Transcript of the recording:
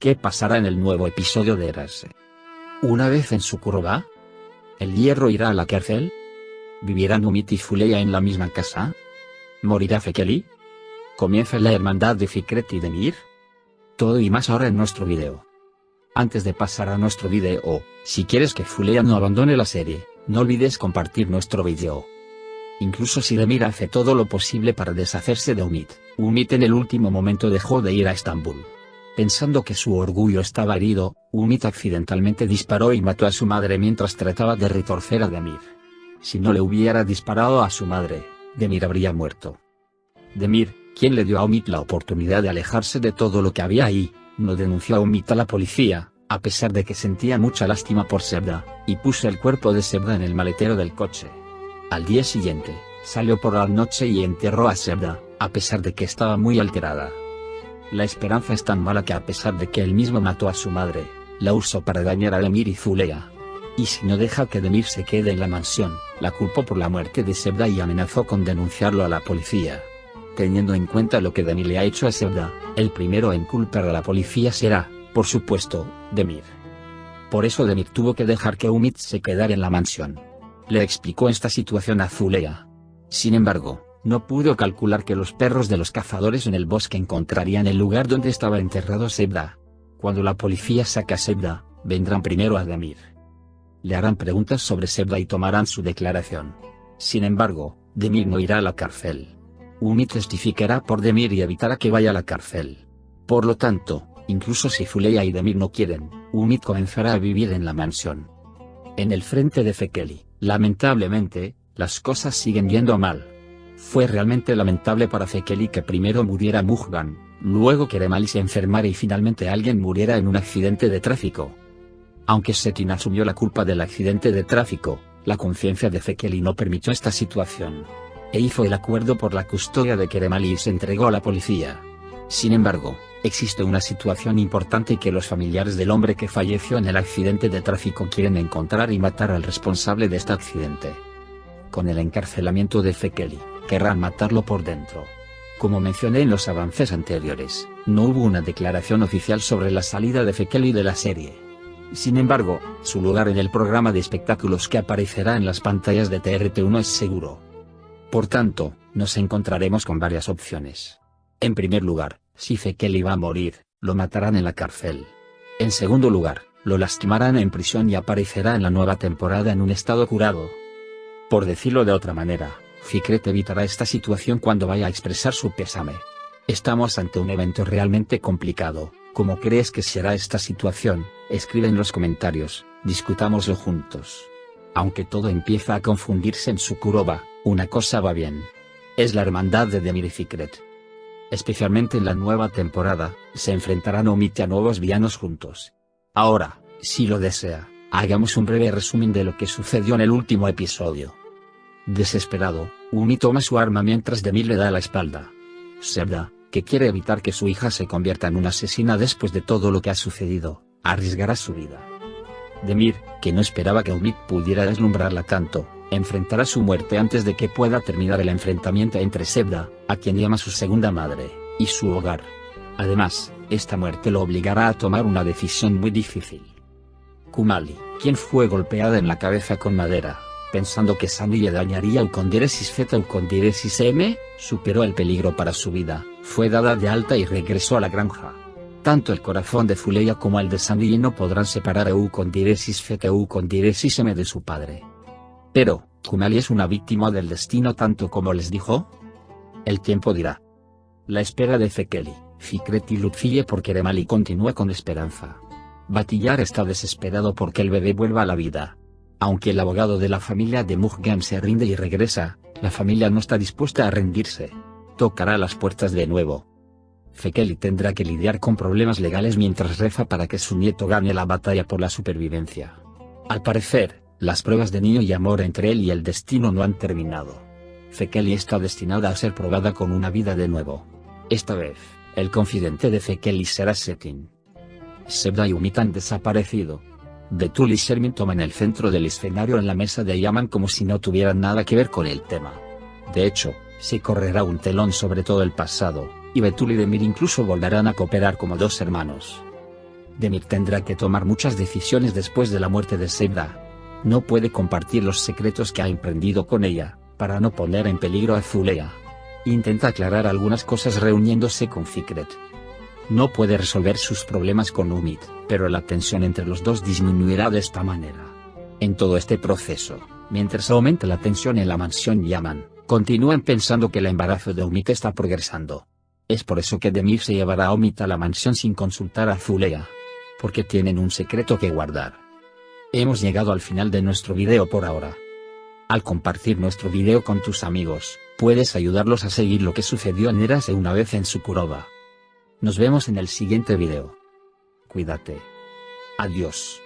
¿Qué pasará en el nuevo episodio de Erase? Una vez en Sukuroba, ¿el hierro irá a la cárcel? ¿Vivirán Umit y Fuleya en la misma casa? ¿Morirá Fekeli? ¿Comienza la hermandad de Fikret y Demir? Todo y más ahora en nuestro video. Antes de pasar a nuestro video, si quieres que Fuleya no abandone la serie, no olvides compartir nuestro video. Incluso si Demir hace todo lo posible para deshacerse de Umit en el último momento dejó de ir a Estambul. Pensando que su orgullo estaba herido, Umit accidentalmente disparó y mató a su madre mientras trataba de retorcer a Demir. Si no le hubiera disparado a su madre, Demir habría muerto. Demir, quien le dio a Umit la oportunidad de alejarse de todo lo que había ahí, no denunció a Umit a la policía, a pesar de que sentía mucha lástima por Sevda, y puso el cuerpo de Sevda en el maletero del coche. Al día siguiente, salió por la noche y enterró a Sevda, a pesar de que estaba muy alterada. La esperanza es tan mala que a pesar de que él mismo mató a su madre, la usó para dañar a Demir y Fuleya. Y si no deja que Demir se quede en la mansión, la culpó por la muerte de Sevda y amenazó con denunciarlo a la policía. Teniendo en cuenta lo que Demir le ha hecho a Sevda, el primero en culpar a la policía será, por supuesto, Demir. Por eso Demir tuvo que dejar que Umit se quedara en la mansión. Le explicó esta situación a Fuleya. Sin embargo, no pudo calcular que los perros de los cazadores en el bosque encontrarían el lugar donde estaba enterrado Sevda. Cuando la policía saca a Sevda, vendrán primero a Demir. Le harán preguntas sobre Sevda y tomarán su declaración. Sin embargo, Demir no irá a la cárcel. Umit testificará por Demir y evitará que vaya a la cárcel. Por lo tanto, incluso si Fuleya y Demir no quieren, Umit comenzará a vivir en la mansión. En el frente de Fekeli, lamentablemente, las cosas siguen yendo mal. Fue realmente lamentable para Fekeli que primero muriera Mujgan, luego que Keremali se enfermara y finalmente alguien muriera en un accidente de tráfico. Aunque Setin asumió la culpa del accidente de tráfico, la conciencia de Fekeli no permitió esta situación. E hizo el acuerdo por la custodia de Keremali y se entregó a la policía. Sin embargo, existe una situación importante que los familiares del hombre que falleció en el accidente de tráfico quieren encontrar y matar al responsable de este accidente. Con el encarcelamiento de Fekeli, querrán matarlo por dentro. Como mencioné en los avances anteriores, no hubo una declaración oficial sobre la salida de Fekeli de la serie. Sin embargo, su lugar en el programa de espectáculos que aparecerá en las pantallas de TRT1 es seguro. Por tanto, nos encontraremos con varias opciones. En primer lugar, si Fekeli va a morir, lo matarán en la cárcel. En segundo lugar, lo lastimarán en prisión y aparecerá en la nueva temporada en un estado curado. Por decirlo de otra manera, Fikret evitará esta situación cuando vaya a expresar su pésame. Estamos ante un evento realmente complicado. ¿Cómo crees que será esta situación? Escribe en los comentarios, discutámoslo juntos. Aunque todo empieza a confundirse en Sukuroba, una cosa va bien. Es la hermandad de Demir y Fikret. Especialmente en la nueva temporada, se enfrentarán Umit y a nuevos villanos juntos. Ahora, si lo desea, hagamos un breve resumen de lo que sucedió en el último episodio. Desesperado, Umit toma su arma mientras Demir le da la espalda. Sevda, que quiere evitar que su hija se convierta en una asesina después de todo lo que ha sucedido, arriesgará su vida. Demir, que no esperaba que Umit pudiera deslumbrarla tanto, enfrentará su muerte antes de que pueda terminar el enfrentamiento entre Sevda, a quien llama su segunda madre, y su hogar. Además, esta muerte lo obligará a tomar una decisión muy difícil. Kumali, quien fue golpeada en la cabeza con madera, pensando que Sandy le dañaría Eucondiresis Z Eucondiresis M, superó el peligro para su vida, fue dada de alta y regresó a la granja. Tanto el corazón de Fuleya como el de Sandy no podrán separar a Eucondiresis Z Eucondiresis M de su padre. Pero, ¿Kumali es una víctima del destino tanto como les dijo? El tiempo dirá. La espera de Fekeli, Fikret y Lutfiye por Keremali continúa con esperanza. Batillar está desesperado porque el bebé vuelva a la vida. Aunque el abogado de la familia de Mujgan se rinde y regresa, la familia no está dispuesta a rendirse. Tocará las puertas de nuevo. Fekeli tendrá que lidiar con problemas legales mientras reza para que su nieto gane la batalla por la supervivencia. Al parecer, las pruebas de niño y amor entre él y el destino no han terminado. Fekeli está destinada a ser probada con una vida de nuevo. Esta vez, el confidente de Fekeli será Setin. Sevda y Umit han desaparecido. Betul y Shermin toman el centro del escenario en la mesa de Yaman como si no tuvieran nada que ver con el tema. De hecho, se correrá un telón sobre todo el pasado, y Betul y Demir incluso volverán a cooperar como dos hermanos. Demir tendrá que tomar muchas decisiones después de la muerte de Sebra. No puede compartir los secretos que ha emprendido con ella, para no poner en peligro a Zulea. Intenta aclarar algunas cosas reuniéndose con Fikret. No puede resolver sus problemas con Umid, pero la tensión entre los dos disminuirá de esta manera. En todo este proceso, mientras aumenta la tensión en la mansión Yaman, continúan pensando que el embarazo de Umid está progresando. Es por eso que Demir se llevará a Umid a la mansión sin consultar a Zulea. Porque tienen un secreto que guardar. Hemos llegado al final de nuestro video por ahora. Al compartir nuestro video con tus amigos, puedes ayudarlos a seguir lo que sucedió en Érase una vez en Sukuroba. Nos vemos en el siguiente video. Cuídate. Adiós.